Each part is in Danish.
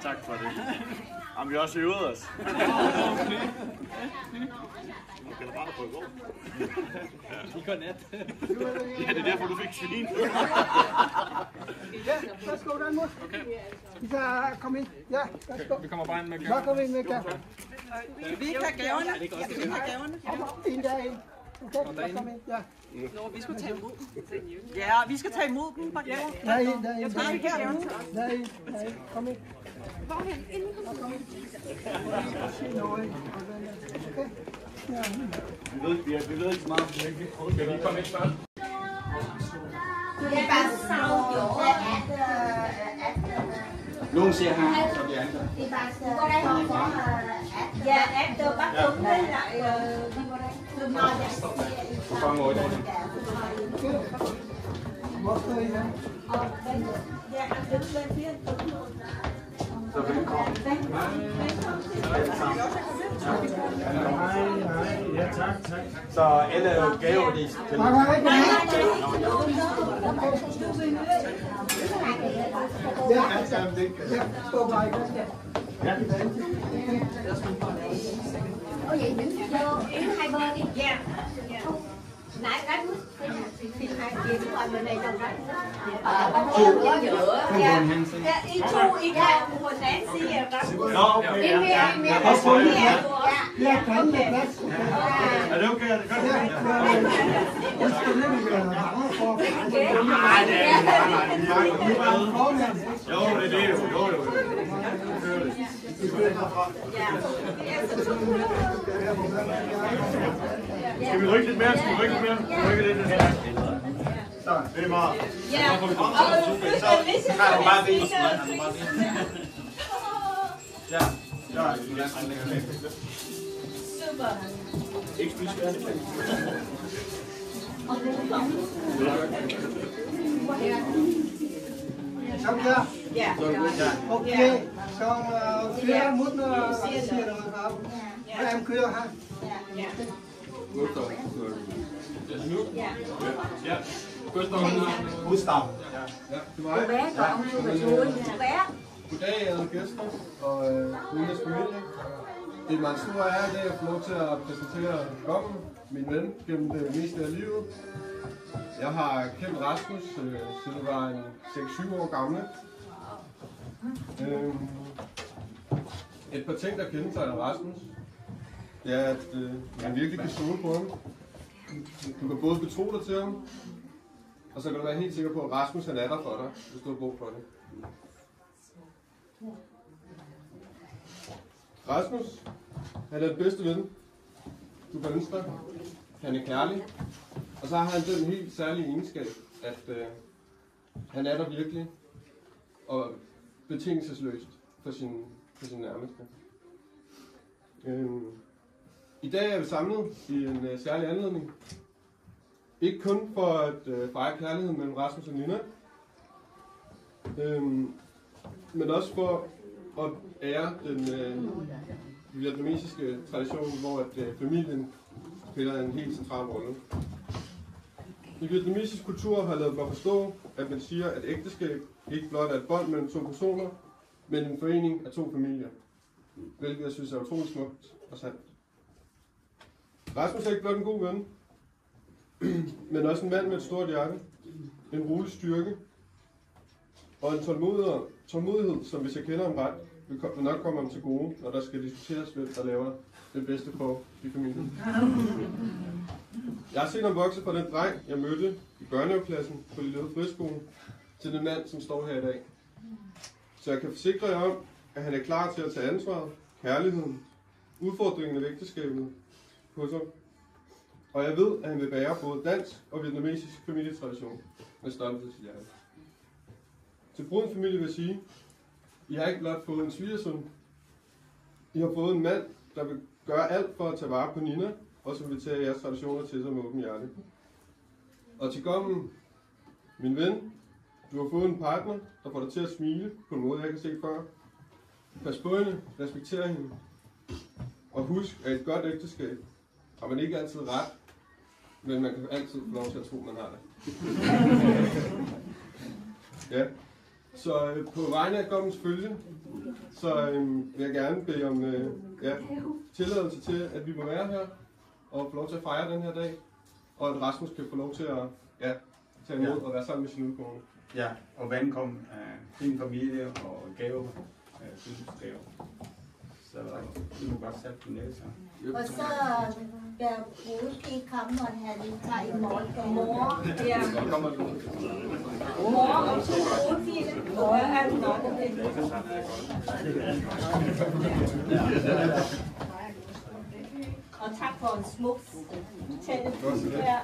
Tak for det. Jamen, vi har også øvet os. Generaler på i går. I går nat. Ja, det er derfor, du fik svin. Ja, værsgo, Danmark. Okay. I kan komme ind. Ja, værsgo. Vi kommer bare ind med Så kommer vi ind med kaffe. Vi ikke have gaverne. Skal vi ikke have gaverne? En dag ind. Okay, så kom ind. Ja. Nå, vi skal tage imod dem. Ja, vi skal tage imod dem. Der er en. Jeg tager ikke gaverne. Der er en. Kom ind. Hvorhen? Inden i Kom ind. Okay. Ja. Vi ved ikke så meget. Skal vi komme ind først? Det er bare sau chỗ Nogen siger her, så vi andre. thì bà có đây họ có dạ after bắt đúng với lại đường ngồi Con ngồi đây. Hvorfor I her? Ja, đứng lên phía. Så velkommen. Ja, tak. Så alle er jo gaver, de til. ôi vậy đứng vô đứng hai bên đi Ja. nãy cái thì hai kia đúng rồi bên này trong cái Ở giữa. Ja. I to, I kan på Nancy og Rasmus. Nå, okay. Ja. Ja, kan det plads. Er det okay? Er det godt? Jeg skal nemlig være bange for. Nej, det er ikke. Jo, det er det jo. Jo. Skal vi rykke lidt mere? Rykke lidt mere. Så, det er meget. Ja. Så får vi komme til. Så kan du bare vise mig. Ja. Super. Ikke spise færdigt. Så klar. Ja. Okay, så flere mutter siger noget fra. Hvem kører her? Ja. Ja. Gustav. cô bé còn ông chưa về xuôi cô bé Goddag alle gæster og hendes familie. Det er meget stor ære i dag at få lov til at præsentere Gommen, min ven, gennem det meste af livet. Jeg har kendt Rasmus, siden jeg var en 6-7 år gammel. Et par ting, der kendetegner Rasmus, det er, at man virkelig kan stole på ham. Du kan både betro dig til ham, og så kan du være helt sikker på, at Rasmus han er der for dig, hvis du har brug for det. Rasmus, han er den bedste ven, du kan ønske dig. Han er kærlig, og så har han den helt særlige egenskab, at han er der virkelig og betingelsesløst for sin nærmeste. I dag er vi samlet i en særlig anledning. Ikke kun for at fejre kærligheden mellem Rasmus og Nina, men også for at ære den vietnamesiske tradition, hvor at familien spiller en helt central rolle. I vietnamesisk kultur har lavet mig forstå, at man siger, at ægteskab ikke blot er et bånd mellem to personer, men en forening af to familier, hvilket jeg synes er utroligt smukt og sandt. Rasmus er ikke blot en god ven, men også en mand med et stort hjerte, en rolig styrke og en tålmodighed, som hvis jeg kender ham ret, vil nok komme ham til gode, når der skal diskuteres, hvem der laver det bedste for i familien. Jeg har set ham vokse fra den dreng, jeg mødte i børnehaveklassen på Lille Friskolen, til den mand, som står her i dag. Så jeg kan forsikre jer om, at han er klar til at tage ansvaret, kærligheden, udfordringen af ægteskabet på sig. Og jeg ved, at han vil bære både dansk og vietnamesisk familietradition med stolthed til hjertet. Til brudens familie vil jeg sige, I har ikke blot fået en svigersøn. I har fået en mand, der vil gøre alt for at tage vare på Nina, og som vil tage jeres traditioner til sig med åben hjerte. Og til Gommen, min ven, du har fået en partner, der får dig til at smile på en måde, jeg kan se før. Pas på hende, respekter hende. Og husk, at et godt ægteskab har man ikke altid ret, men man kan altid få lov til at tro, man har det. Ja. Så på vegne af Gommens følge, så vil jeg gerne bede om tilladelse til, at vi må være her og få lov til at fejre den her dag, og at Rasmus kan få lov til at tage imod og være sammen med sine udgående. Ja, og velkommen din familie og gave, fødselsgave. Så du må godt sætte din næse. Og så der måske kommer han tager i morgen for mor. Ja. Så kommer du. Mor og 2 år er det nok. Og tak for en smuk tale. Ja.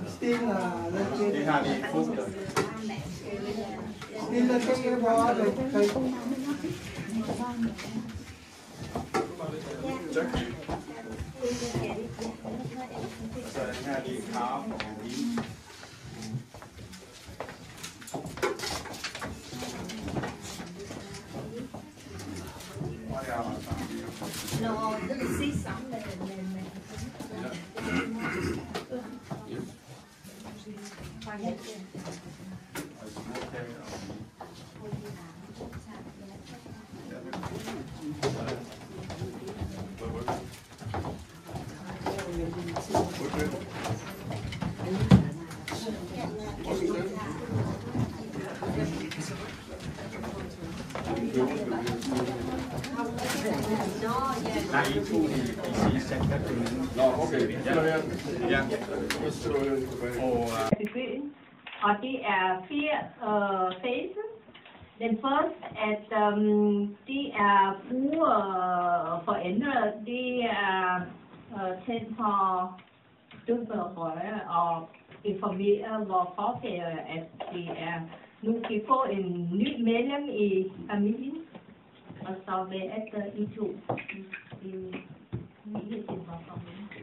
Sten Det har vi fokus. Sten der tænker på det. Så her er det kaffe og vin. Nå, det vil sige sammen med Nej, I to i sidste Nå, okay. Ja. Og det er 4 faser. Den første, at de er forændret, det er tændt på dødsrøje og informere vores forfædre, at det er nu kan få en ny medlem i familien. Og så efter I to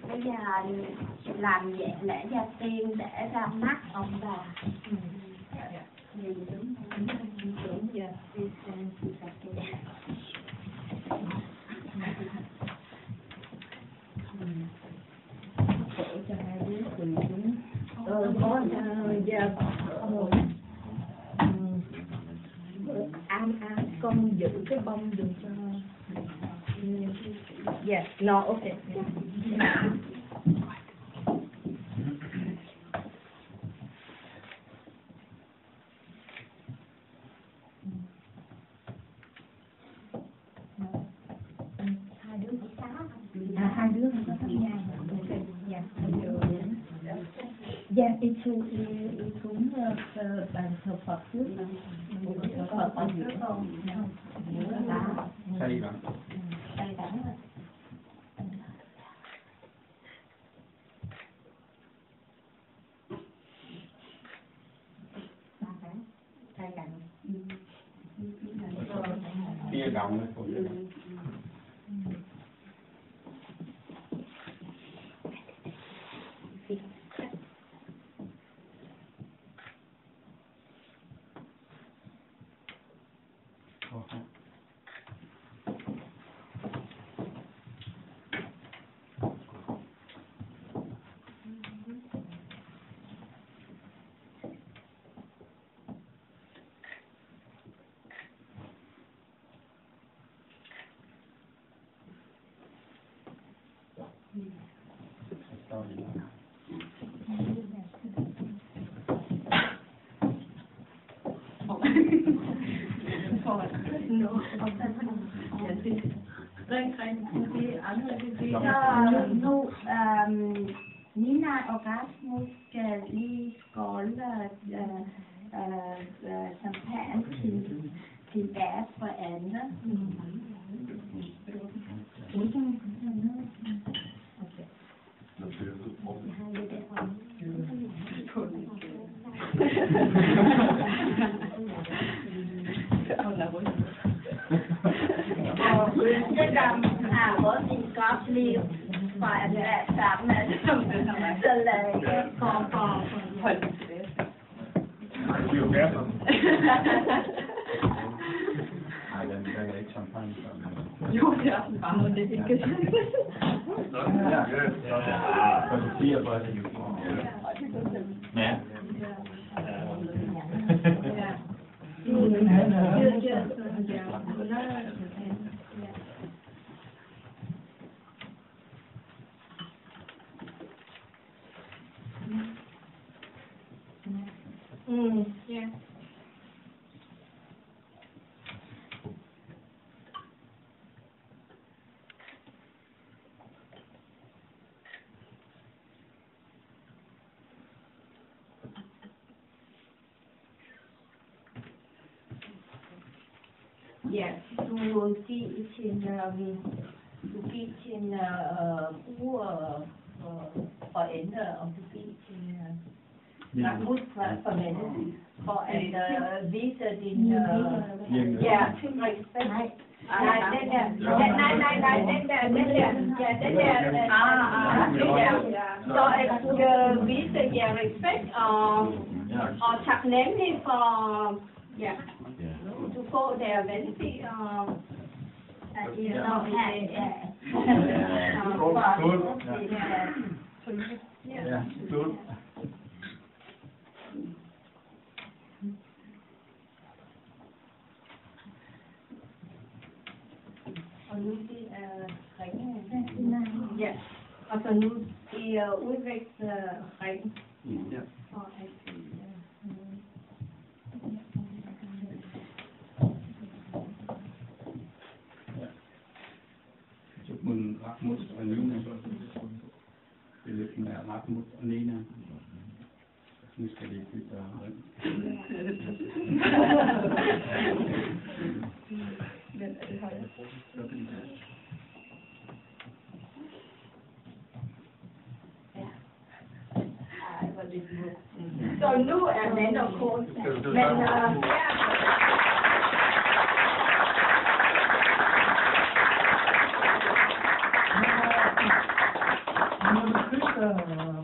bây giờ làm vậy lễ gia tiên để ra mắt ông bà. Con giữ cái bông được cho. Yes, no, okay. Hai đứa có tham gia. Dạ, đi xuống bàn thờ Phật trước. Phật ở giữa con. Đây bạn. Đây đã. Bia gọng nữa. Nu Nina og Rasmus skal lige skåle champagne til deres forældre. dem har også et godt liv fra at være sammen. Så lad jeg komme på. Det er jo værd. Nej, den er ikke champagne. Jo, det er den bare, det ikke. For det siger bare, at ja. Yeah. Ja, du giver sin forældre, og du giver sin Mahmoud forvandling for at vise din respekt. Nej, den der. Så at vise jer respekt og taknemmelig for, ja, du får der venlig og at I er nok her. Ja, stort. Og nu det er ringen. Ja, og så nu det er udvækst ringen. Ja. Og at Mun Rahmut og Nina. Det er lidt med Rahmut og Nina. Nu skal det ikke være rent. Så nu er mand og kone.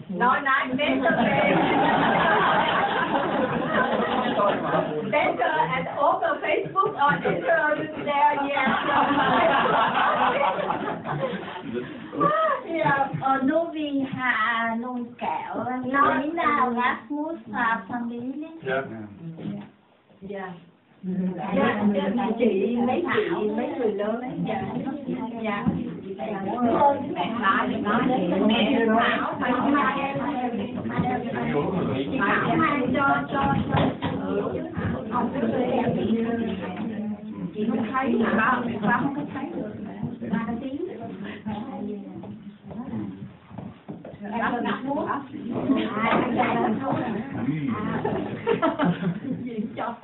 Men nej, vent at åbne Facebook og indføre det der, Ja, og nu vi har nogle gaver. Nina og Rasmus fra familien. Ja. ja. Ja, chị mấy người lớn ấy, dạ. Dạ. Mẹ Thảo phải cho chị không thấy hả? Ba không có thấy được. Ba có tiếng. Em đặt muốn. Gì cho.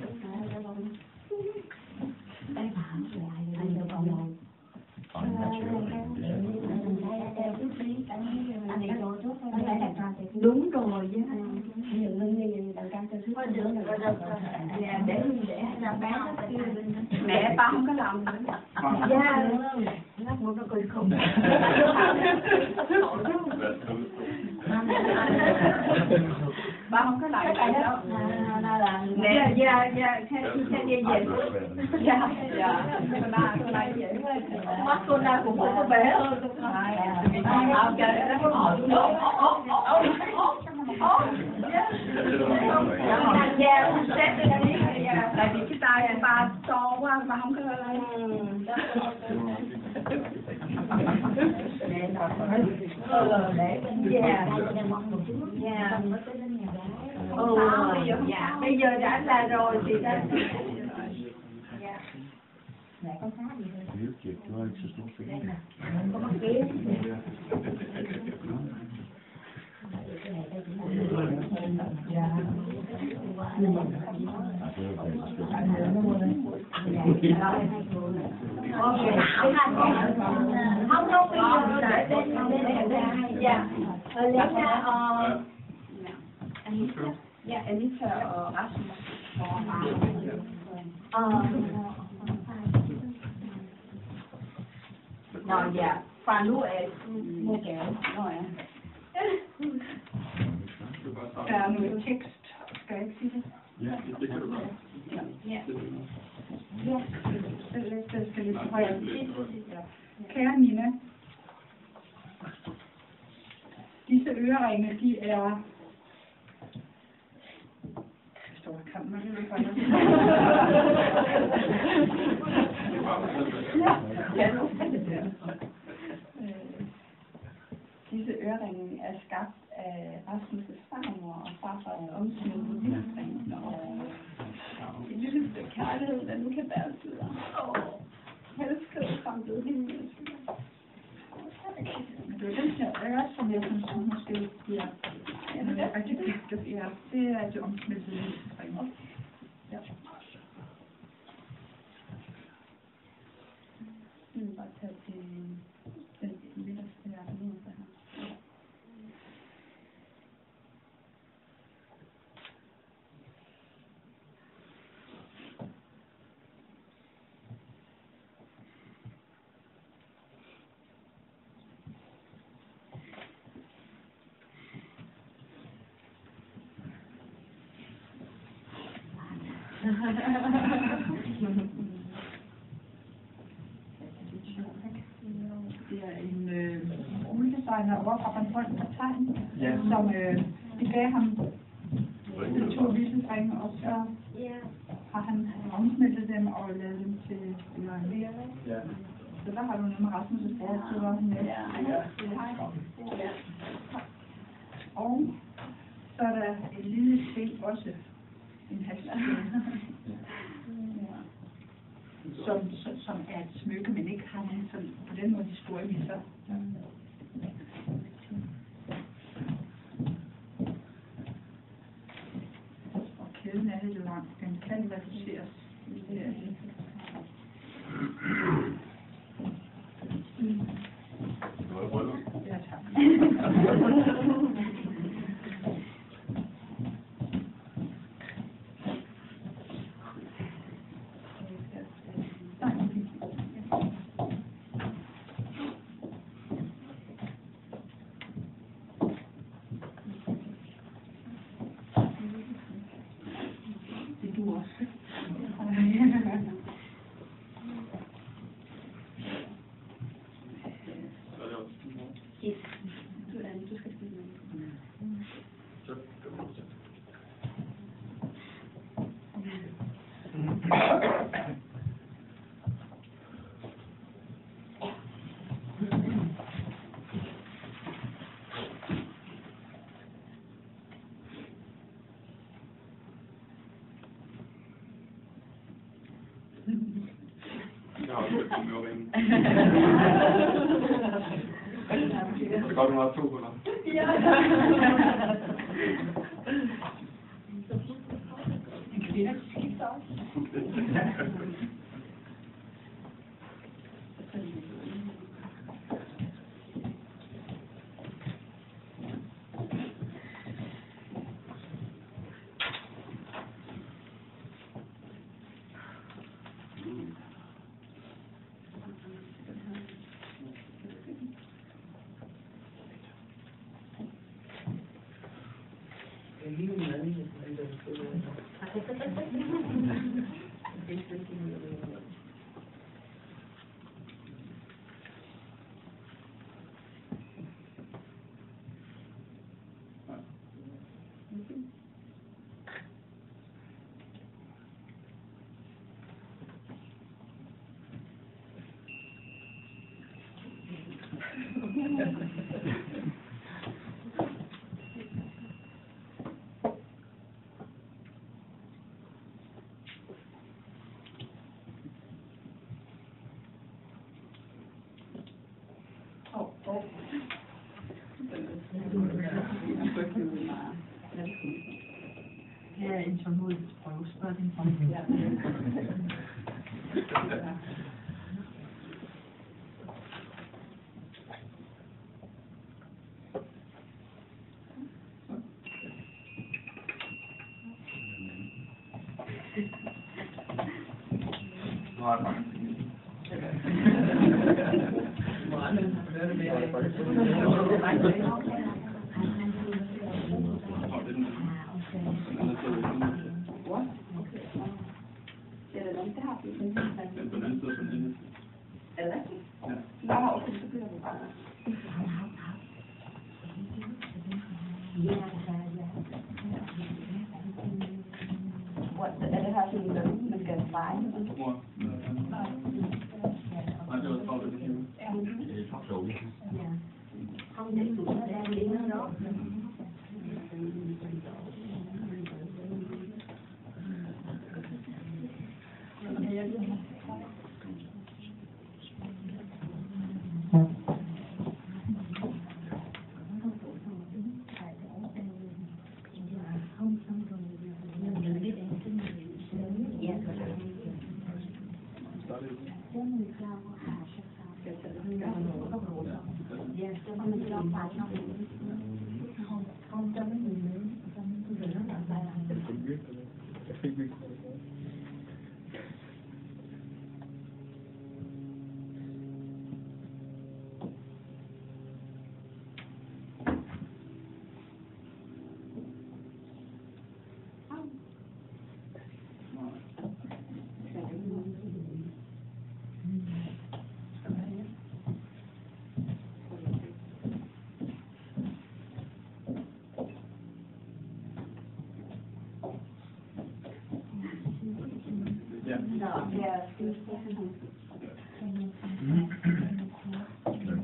Đúng rồi chứ. Mẹ ba không có lòng. Dạ. Lát nữa nó cười không. Ba không có lòng đâu. Mẹ dạ theo đi về. Dạ. Cô này dễ quá. Mắt cô này cũng không có bé hơn. Ok, nó có hỏi dạ, xếp lên đi. Tại vì cái tay ba to quá, ba không có để dạ. Bây giờ đã là rồi thì đã. Mẹ có xá gì không? Có mất kia. Không đâu bây giờ để dạ. Lấy ra dạ em biết sợ Nå ja, fra nu af må gerne. Nå ja. Der er noget tekst, skal jeg ikke sige det? Ja, det kan du gøre. Ja. Ja. Ja, det skal lidt højere. Kære Nina, disse øreringe, de er... Disse øreringe er skabt af Rasmus' farmor og farfars omsmidte livsring og det lille stykke kærlighed, der nu kan bære sider. Helskede samtidig himmelsk. Det er den her øre, som jeg synes måske bliver rigtig vigtigt. Ja, det er det omsmidte livsring. Ja. Jeg vil bare tage til den midterste her nu. Det er en udesigner over fra Bornholm Tegn, som det gav ham de 2 visesringe, og så har han omsmeltet dem og lavet dem til ørerne. Ja. Så der har du nemlig Rasmus' bror, så var han med. Og så er der et lille sten også. En halsbånd. Som er et smykke, men ikke har nogen sådan, på den måde de store misser. Og kæden er lidt lang. Den kan reduceres. Det er det. Ja, tak. Det godt, du har 2 kunder. Ja. En kvinde skifter også. Det er en tålmodighedsprøve, spørg din familie. Nu har jeg faktisk mình cần phải không đến tuổi nó đang đi nó đó. Không cho mấy người lớn, người nó làm bài làm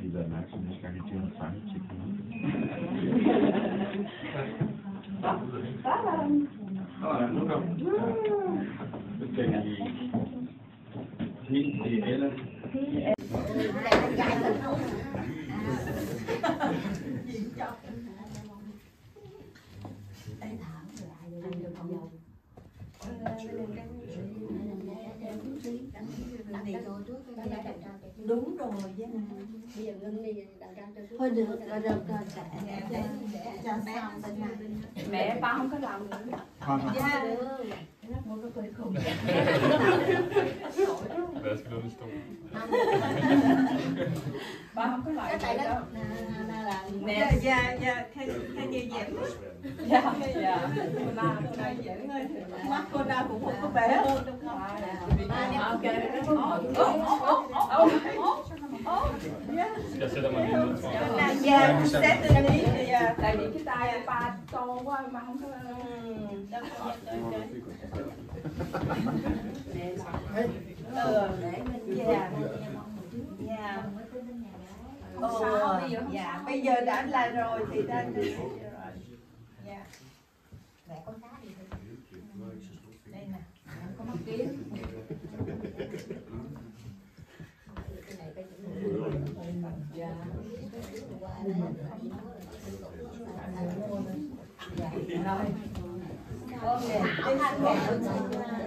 Die bei Max und ich gar nicht in Fang schicken. Đúng rồi với bây giờ Ngân đi thôi được rồi được rồi để cho xong bên này mẹ ba không có làm nữa. Dạ Wer ist wieder nicht dumm? Ba không có loại tại gì đó đâu. nè dạ theo như vậy Dạ dạ. Cô na dễ ngơi. mắt cô na cũng không có bé hơn đúng không? Ok. Das hätte man den nutzen. Dạ sẽ tự lý dạ Tại vì cái tay ba to quá mà không có. Dạ bây giờ đã là rồi thì ra đi rồi. Dạ mẹ con cá đi đây nè có mắt kiến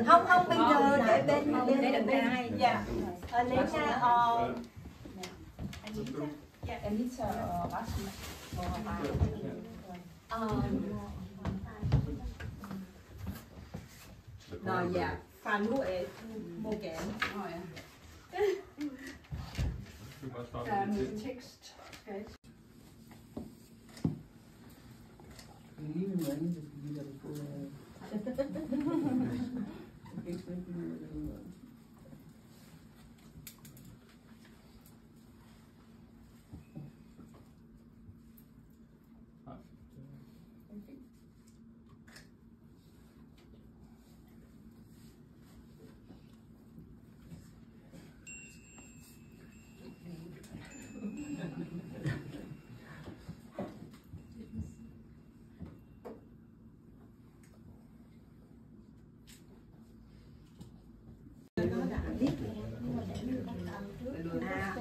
không không bây giờ để bên đằng này dạ lấy ra Em biết sợ bác sĩ. rồi dạ phần của em mua kẹo Rồi. Text.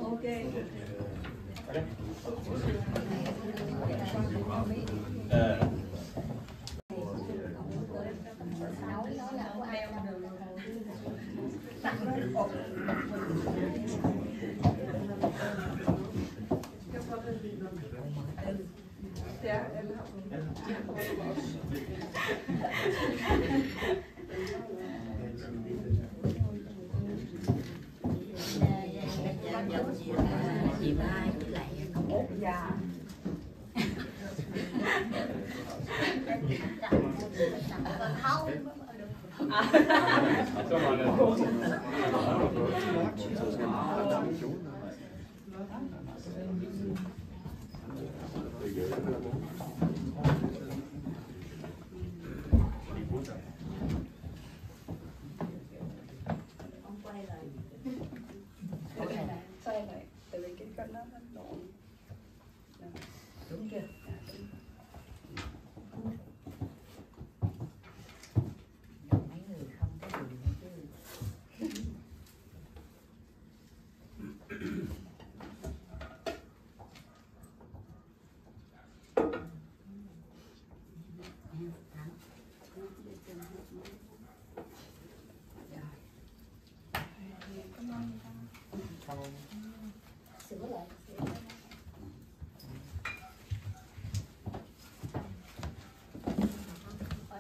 ok Dạ. xoay lại tại vì cái cân nó đổ đúng chưa? Mấy người không có dùng chứ.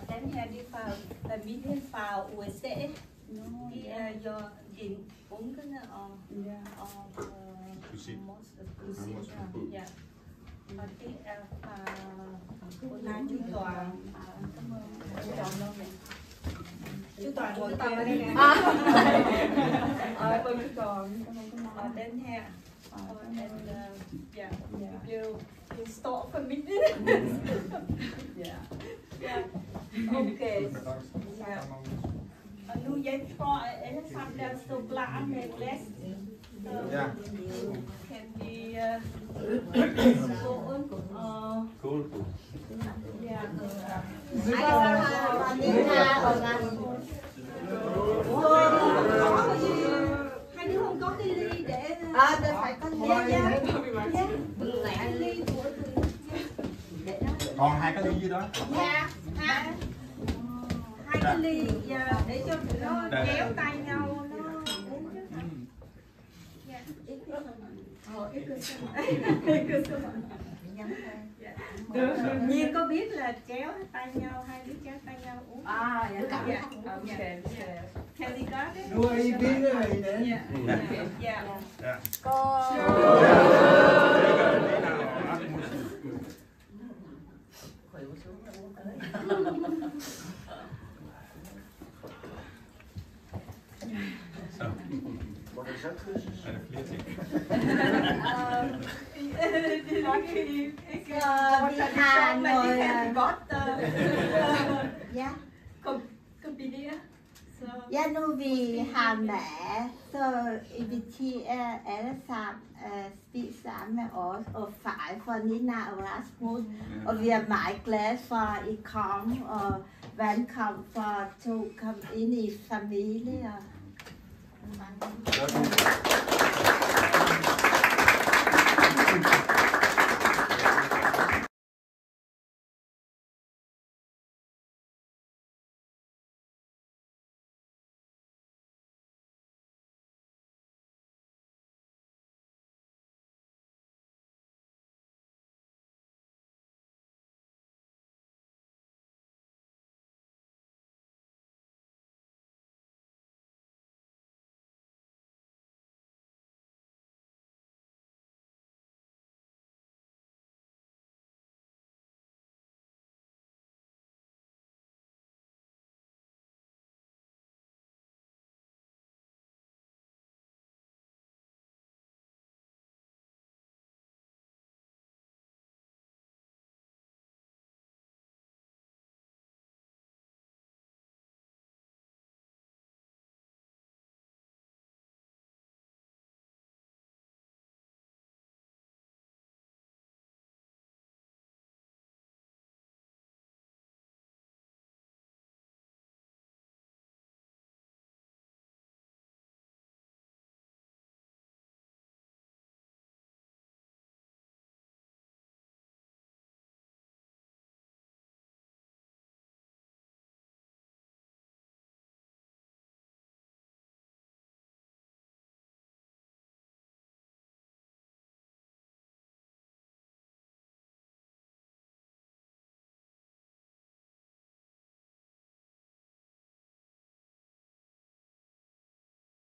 Dann Herr die Frau, damit die Frau USA, die ja den Bunken ja. Và cái cô ta chú Toàn, chú Toàn ngồi kia đây nè. Vâng chú Toàn. Then here, and yeah, you start for me. Yeah. Okay. Nu jeg tror alle sammen der står klar med glas. Ja. Kan vi gå Cool. ja. Hai đứa không có cái ly để Để phải có ly nha. ly của Còn 2 cái ly gì đó. dạ hai cái ly để cho tụi nó kéo tay nhau nó uống chứ. Dạ. Nhiên có biết là kéo tay nhau, hai đứa kéo tay nhau uống. Dạ. Okay. Kelly got it. Đua ý biết này đấy. Dạ. Đi Hàn rồi. Ja, nu vi har med, så inviterer alle sammen spise sammen med os og fejre for Nina og Rasmus. Og vi er meget glade for, at I kom og velkommen for at komme ind i familie. Og